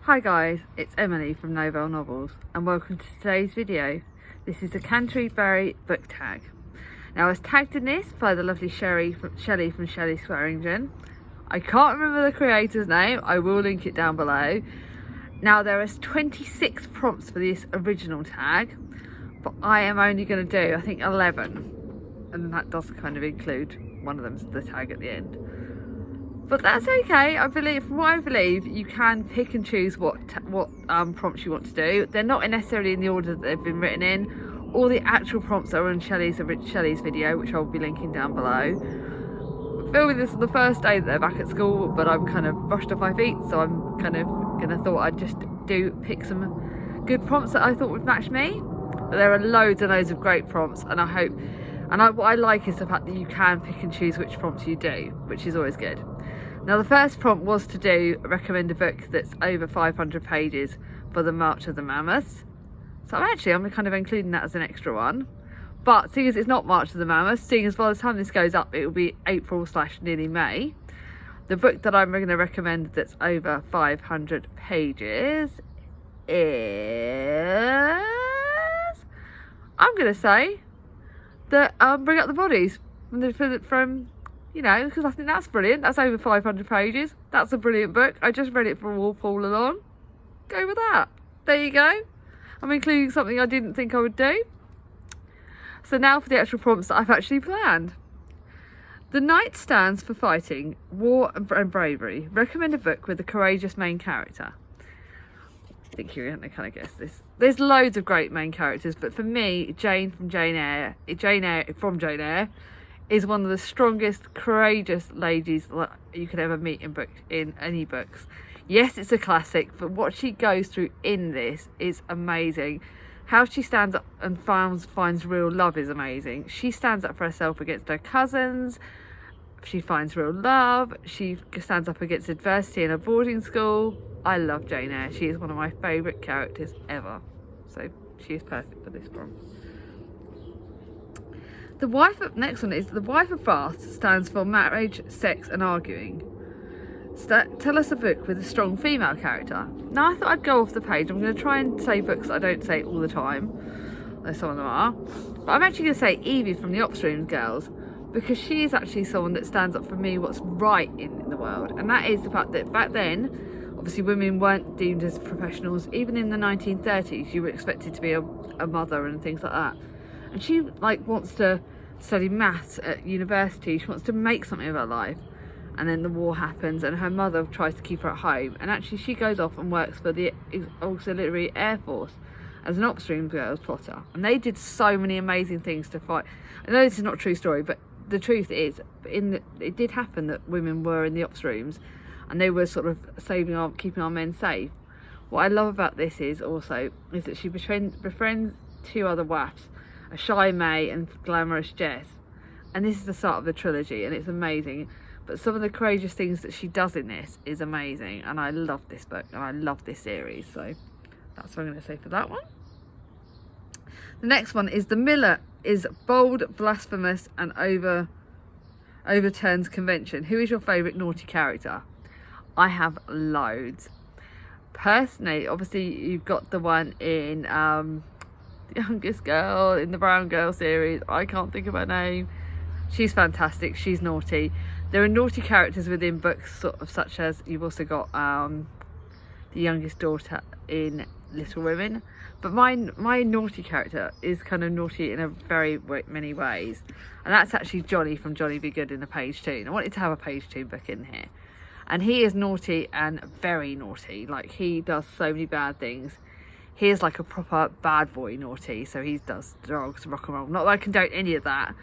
Hi guys, it's Emily from Novell Novels and welcome to today's video. This is the Canterbury Book Tag. Now I was tagged in this by the lovely Shelley from Shelley Swearingen. I can't remember the creator's name, I will link it down below. Now there is 26 prompts for this original tag, but I am only going to do I think 11, and that does kind of include one of them's the tag at the end. But that's okay. From what I believe, you can pick and choose what prompts you want to do. They're not necessarily in the order that they've been written in. All the actual prompts are on Shelley's video, which I'll be linking down below. I'm filming this on the first day that they're back at school, but I'm kind of brushed off my feet, so I'm kind of thought I'd just pick some good prompts that I thought would match me. But there are loads and loads of great prompts, and what I like is the fact that you can pick and choose which prompts you do, which is always good. Now the first prompt was to recommend a book that's over 500 pages for the March of the Mammoths. So I'm kind of including that as an extra one. But seeing as it's not March of the Mammoths, seeing as by the time this goes up it will be April/nearly May, the book that I'm going to recommend that's over 500 pages is, I'm going to say that Bring Up the Bodies from because I think that's brilliant. That's over 500 pages. That's a brilliant book. I just read it for Walpole along. Go with that. There you go. I'm including something I didn't think I would do. So now for the actual prompts that I've actually planned. The Knight stands for fighting, war and bravery. Recommend a book with a courageous main character. I think you're going to kind of guess this. There's loads of great main characters, but for me, Jane from Jane Eyre is one of the strongest, courageous ladies that you could ever meet in any books. Yes, it's a classic, but what she goes through in this is amazing. How she stands up and finds real love is amazing. She stands up for herself against her cousins. She finds real love. She stands up against adversity in a boarding school. I love Jane Eyre. She is one of my favourite characters ever. So she is perfect for this prompt. Next one is the Wife of Bath stands for marriage, sex and arguing. Tell us a book with a strong female character. Now I thought I'd go off the page. I'm going to try and say books I don't say all the time, though some of them are. But I'm actually going to say Evie from the Upstream Girls, because she is actually someone that stands up for me what's right in the world. And that is the fact that back then, obviously women weren't deemed as professionals. Even in the 1930s, you were expected to be a mother and things like that. And she wants to study maths at university. She wants to make something of her life, and then the war happens and her mother tries to keep her at home, and actually she goes off and works for the Auxiliary Air Force as an Upstream Girls plotter, and they did so many amazing things to fight. I know this is not a true story, but the truth is it did happen that women were in the Upstreams and they were sort of keeping our men safe. What I love about this is that she befriends two other WAFs, a shy May and glamorous Jess, and this is the start of the trilogy and it's amazing. But some of the courageous things that she does in this is amazing, and I love this book and I love this series, so that's what I'm going to say for that one. The next one is The Miller is bold, blasphemous and overturns convention. Who is your favourite naughty character? I have loads. Personally, obviously you've got the one in the youngest girl in the Brown Girl series. I can't think of her name. She's fantastic. She's naughty. There are naughty characters within books, such as you've also got the youngest daughter in Little Women. But my naughty character is kind of naughty in a very many ways, and that's actually Johnny from Johnny Be Good in the page 2. And I wanted to have a page 2 book in here, and he is naughty and very naughty. He does so many bad things. He is like a proper bad boy naughty, so he does drugs and rock and roll. Not that I condone any of that,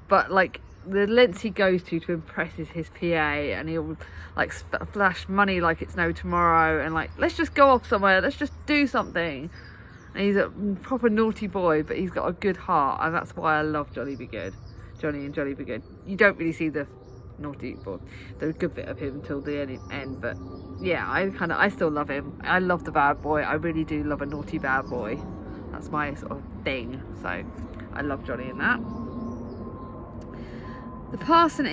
but the lengths he goes to impress his PA, and he'll flash money like it's no tomorrow, and let's just go off somewhere, let's just do something. And he's a proper naughty boy, but he's got a good heart, and that's why I love Johnny and Johnny Be Good. You don't really see the naughty boy, the good bit of him until the end, but yeah, I still love him. I love the bad boy. I really do love a naughty bad boy. That's my sort of thing, so I love Johnny in that. The parson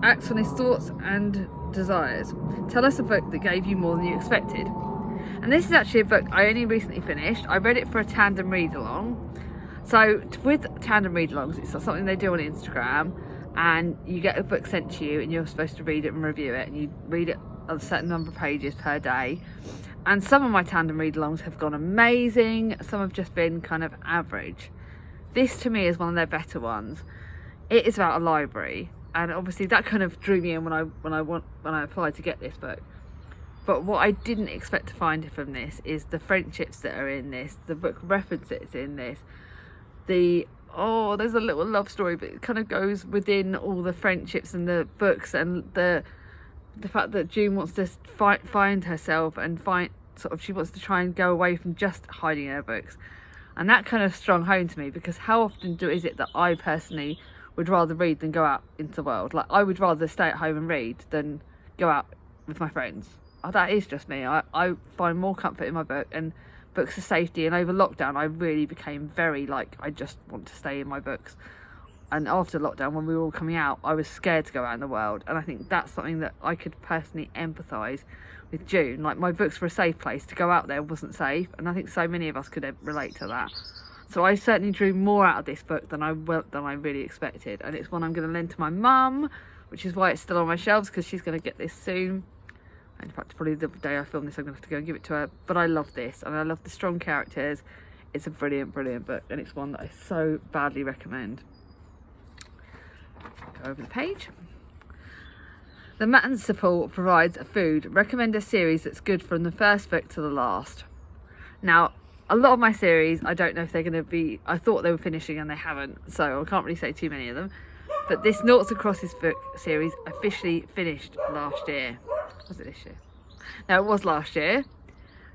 acts on his thoughts and desires. Tell us a book that gave you more than you expected. And this is actually a book I only recently finished. I read it for a tandem read along. So with tandem read alongs, it's something they do on Instagram, and you get a book sent to you and you're supposed to read it and review it, and you read it a certain number of pages per day. And some of my tandem read alongs have gone amazing, some have just been kind of average. This to me is one of their better ones. It is about a library, and obviously that kind of drew me in when I applied to get this book. But what I didn't expect to find from this is the friendships that are in this, the book references in this, there's a little love story, but it kind of goes within all the friendships and the books, and the fact that June wants to find herself and she wants to try and go away from just hiding in her books. And that kind of strung home to me, because how often is it that I personally would rather read than go out into the world? Like, I would rather stay at home and read than go out with my friends. That is just me. I find more comfort in my book, and books of safety. And over lockdown I really became very I just want to stay in my books. And after lockdown, when we were all coming out, I was scared to go out in the world, and I think that's something that I could personally empathise with June. Like, my books were a safe place. To go out there wasn't safe, and I think so many of us could relate to that. So I certainly drew more out of this book than I really expected, and it's one I'm going to lend to my mum, which is why it's still on my shelves, because she's going to get this soon. In fact, probably the day I film this, I'm going to have to go and give it to her. But I love this, and I love the strong characters. It's a brilliant, brilliant book, and it's one that I so badly recommend. Go over the page. The Matins support provides food. Recommend a series that's good from the first book to the last. Now, a lot of my series, I don't know if they're going to be, I thought they were finishing and they haven't, so I can't really say too many of them. But this Noughts and Crosses book series officially finished last year. Was it this year? No, it was last year.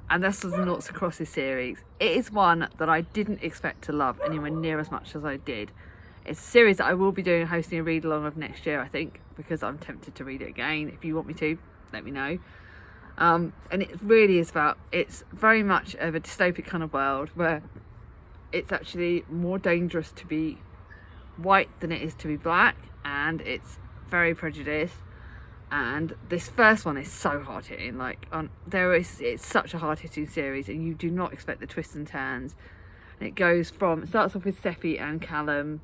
And this was the Noughts and Crosses series. It is one that I didn't expect to love anywhere near as much as I did. It's a series that I will be hosting a read along of next year, I think, because I'm tempted to read it again. If you want me to, let me know. And it really is it's very much of a dystopic kind of world where it's actually more dangerous to be white than it is to be black, and it's very prejudiced. And this first one is so hard hitting. It's such a hard hitting series, and you do not expect the twists and turns. And it starts off with Seffi and Callum.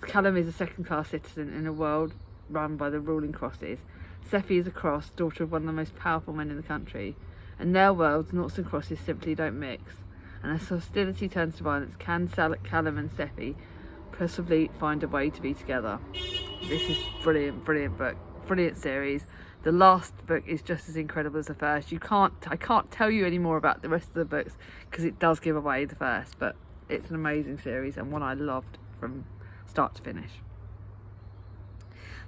Callum is a second-class citizen in a world run by the ruling Crosses. Seffi is a Cross, daughter of one of the most powerful men in the country. In their worlds, Noughts and Crosses simply don't mix. And as hostility turns to violence, can Callum and Seffi possibly find a way to be together? This is brilliant, brilliant book, brilliant series. The last book is just as incredible as the first. I can't tell you any more about the rest of the books because it does give away the first, but it's an amazing series and one I loved from start to finish.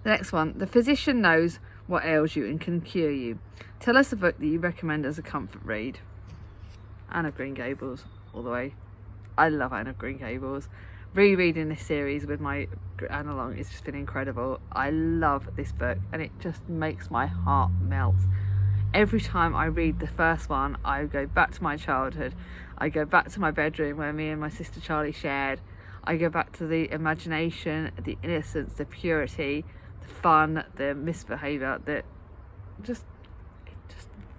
The next one, The Physician Knows What Ails You and Can Cure You. Tell us a book that you recommend as a comfort read. Anne of Green Gables, all the way. I love Anne of Green Gables. Rereading this series with my Anne along has just been incredible. I love this book, and it just makes my heart melt. Every time I read the first one, I go back to my childhood. I go back to my bedroom where me and my sister Charlie shared. I go back to the imagination, the innocence, the purity, the fun, the misbehaviour that it just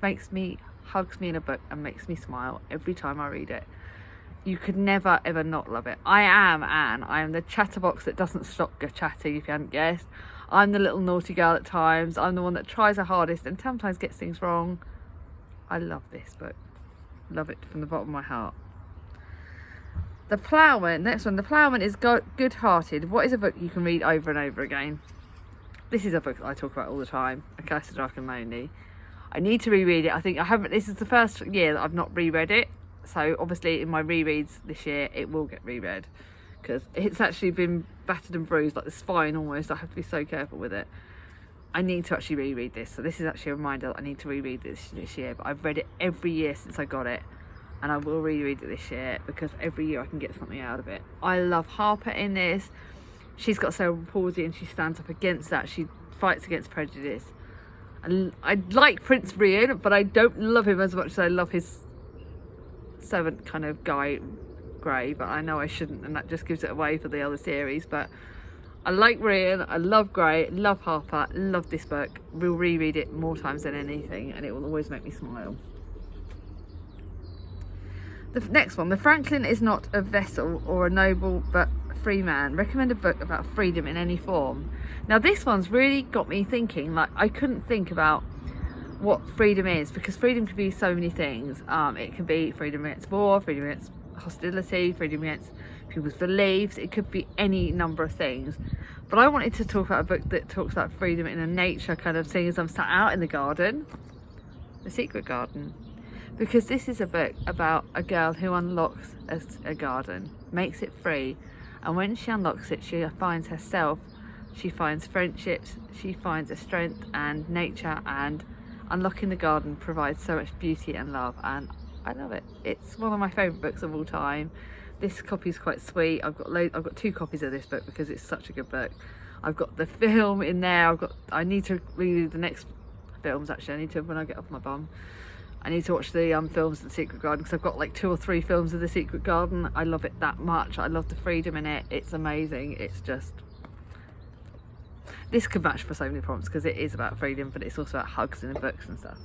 hugs me in a book and makes me smile every time I read it. You could never ever not love it. I am Anne. I am the chatterbox that doesn't stop chatting, if you hadn't guessed. I'm the little naughty girl at times. I'm the one that tries her hardest and sometimes gets things wrong. I love this book. Love it from the bottom of my heart. The Ploughman, next one. The Ploughman is good-hearted. What is a book you can read over and over again? This is a book that I talk about all the time. A Curse of Dark and Lonely. I need to reread it. I think I haven't. This is the first year that I've not reread it. So obviously in my rereads this year, it will get reread because it's actually been battered and bruised, like the spine almost. I have to be so careful with it. I need to actually reread this. So this is actually a reminder that I need to reread this year. But I've read it every year since I got it. And I will reread it this year because every year I can get something out of it. I love Harper in this. She's got cerebral palsy and she stands up against that. She fights against prejudice. I like Prince Rian, but I don't love him as much as I love his servant kind of guy, Grey. But I know I shouldn't, and that just gives it away for the other series. But I like Rian, I love Grey, love Harper, love this book. We'll reread it more times than anything, and it will always make me smile. The next one, The Franklin is not a vessel or a noble but free man. Recommend a book about freedom in any form. Now this one's really got me thinking. Like, I couldn't think about what freedom is, because freedom can be so many things. It can be freedom against war, freedom against hostility, freedom against people's beliefs. It could be any number of things. But I wanted to talk about a book that talks about freedom in a nature kind of thing, as I'm sat out in the garden, The Secret Garden. Because this is a book about a girl who unlocks a garden, makes it free, and when she unlocks it, she finds herself, she finds friendships, she finds a strength and nature, and unlocking the garden provides so much beauty and love, and I love it. It's one of my favourite books of all time. This copy is quite sweet. I've got 2 copies of this book because it's such a good book. I've got the film in there. I need to read the next films actually. I need to, when I get off my bum, I need to watch the films of The Secret Garden, because I've got like 2 or 3 films of The Secret Garden. I love it that much. I love the freedom in it. It's amazing. It's just, this could match for so many prompts because it is about freedom, but it's also about hugs in the books and stuff.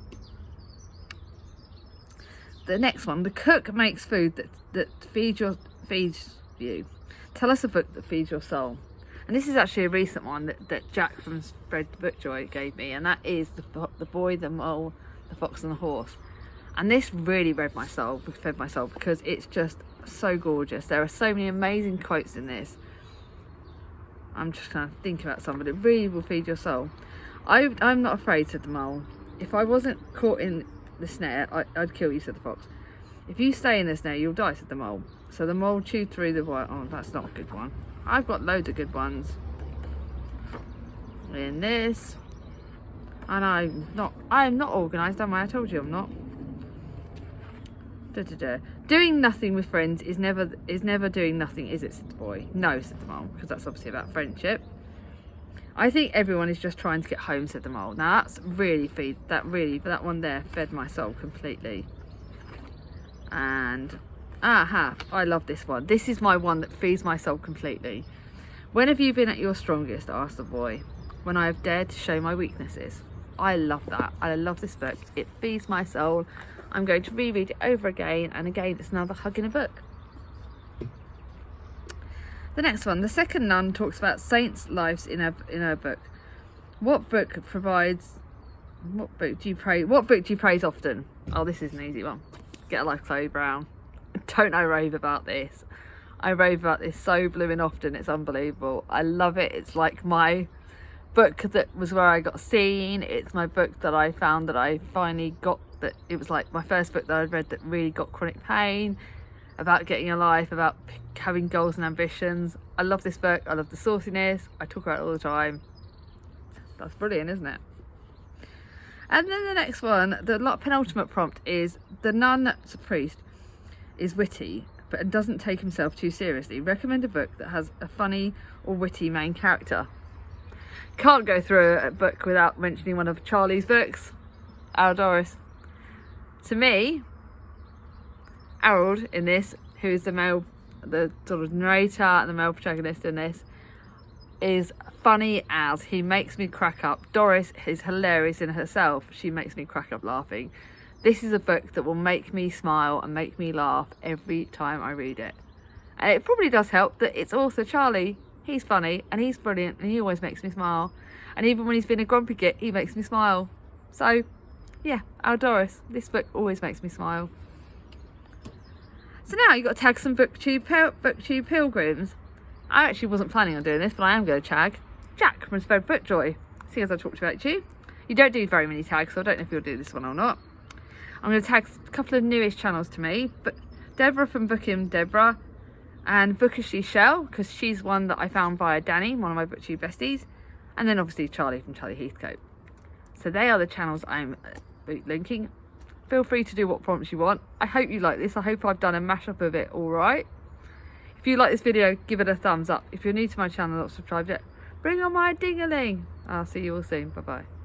The next one, The Cook Makes Food that feeds you. Tell us a book that feeds your soul. And this is actually a recent one that Jack from Spread Book Joy gave me, and that is The Boy, the Mole, the Fox and the Horse. And this really fed my soul because it's just so gorgeous. There are so many amazing quotes in this. I'm just kind of thinking about some, but it really will feed your soul. I'm not afraid, said the mole. If I wasn't caught in the snare, I'd kill you, said the fox. If you stay in the snare, you'll die, said the mole. So the mole chewed through the wire. Oh, that's not a good one. I've got loads of good ones in this. And I'm not organised, am I? I told you I'm not. Doing nothing with friends is never doing nothing, is it, said the boy. No, said the mole, because that's obviously about friendship. I think everyone is just trying to get home, said the mole. Now that's that one there fed my soul completely. And I love this one. This is my one that feeds my soul completely. When have you been at your strongest, asked the boy. When I have dared to show my weaknesses. I love that. I love this book. It feeds my soul. I'm going to reread it over again and again. It's another hug in a book. The next one, The Second Nun talks about saints' lives in her book. What book do you praise often? Oh, this is an easy one. Get a Life, Chloe Brown. Don't I rave about this? I rave about this so blooming often. It's unbelievable. I love it. It's like my book that was where I got seen. It's my book that I found that I finally got, that it was like my first book that I'd read that really got chronic pain, about getting a life, about having goals and ambitions. I love this book. I love the sauciness. I talk about it all the time. That's brilliant, isn't it? And then the next one, the penultimate prompt is, the nun to priest is witty but doesn't take himself too seriously. Recommend a book that has a funny or witty main character. Can't go through a book without mentioning one of Charlie's books, Harold Doris. To me, Harold in this, who is the sort of narrator and the male protagonist in this, is funny as. He makes me crack up. Doris is hilarious in herself. She makes me crack up laughing. This is a book that will make me smile and make me laugh every time I read it. And it probably does help that it's also Charlie. He's funny and he's brilliant and he always makes me smile. And even when he's been a grumpy git, he makes me smile. So, yeah, Harold Doris. This book always makes me smile. So now you've got to tag some booktube pilgrims. I actually wasn't planning on doing this, but I am going to tag Jack from Spread Book Joy, seeing as I talked about you. You don't do very many tags, so I don't know if you'll do this one or not. I'm going to tag a couple of newish channels to me, but Deborah from Bookim Deborah, and Bookishly Shell, because she's one that I found via Danny, one of my booktube besties, and then obviously Charlie from Charlie Heathcote. So they are the channels I'm linking. Feel free to do what prompts you want. I hope you like this. I hope I've done a mashup of it all right. If you like this video, give it a thumbs up. If you're new to my channel, not subscribed yet, bring on my ding-a-ling. I'll see you all soon. Bye bye.